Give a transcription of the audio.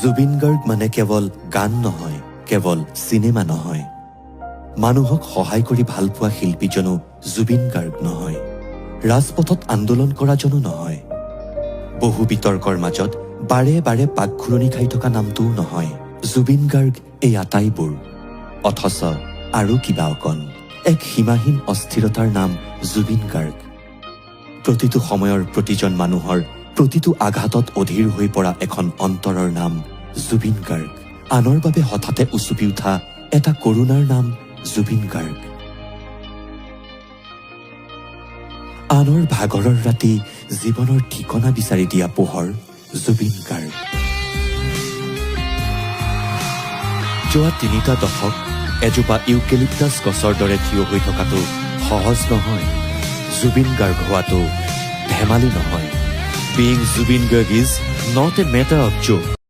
জুবিন গাৰ্গ মানে কেৱল গান নহয়, কেৱল চিনেমা নহয়। মানুহক সহায় কৰি ভাল পোৱা শিল্পীজনো জুবিন গাৰ্গ নহয়। ৰাজপথত আন্দোলন কৰাজনো নহয়। বহু বিতৰ্কৰ মাজত বাৰে বাৰে পাকঘূৰণি খাই থকা নামটোও নহয়। জুবিন গাৰ্গ এই আটাইবোৰ, অথচ আৰু কিবা অকণ, এক সীমাহীন অস্থিৰতাৰ নাম জুবিন গাৰ্গ। প্ৰতিটো সময়ৰ প্ৰতিজন মানুহৰ প্ৰতিটো আঘাতত অধীৰ হৈ পৰা এখন অন্তৰৰ নাম জুবিন গাৰ্গ। আনৰ বাবে হঠাতে উচুপি উঠা এটা কৰুণাৰ নাম জুবিন গাৰ্গ। আনৰ ভাগৰৰ ৰাতি জীৱনৰ ঠিকনা বিচাৰি দিয়া পোহৰ জুবিন গাৰ্গ। যোৱা ৩টা দশক এজোপা ইউকেলিপ্টাছ গছৰ দৰে থিয় হৈ থকাটো সহজ নহয়। জুবিন গাৰ্গ হোৱাটো ধেমালি নহয়। Being Zubin Garg is not a matter of joke.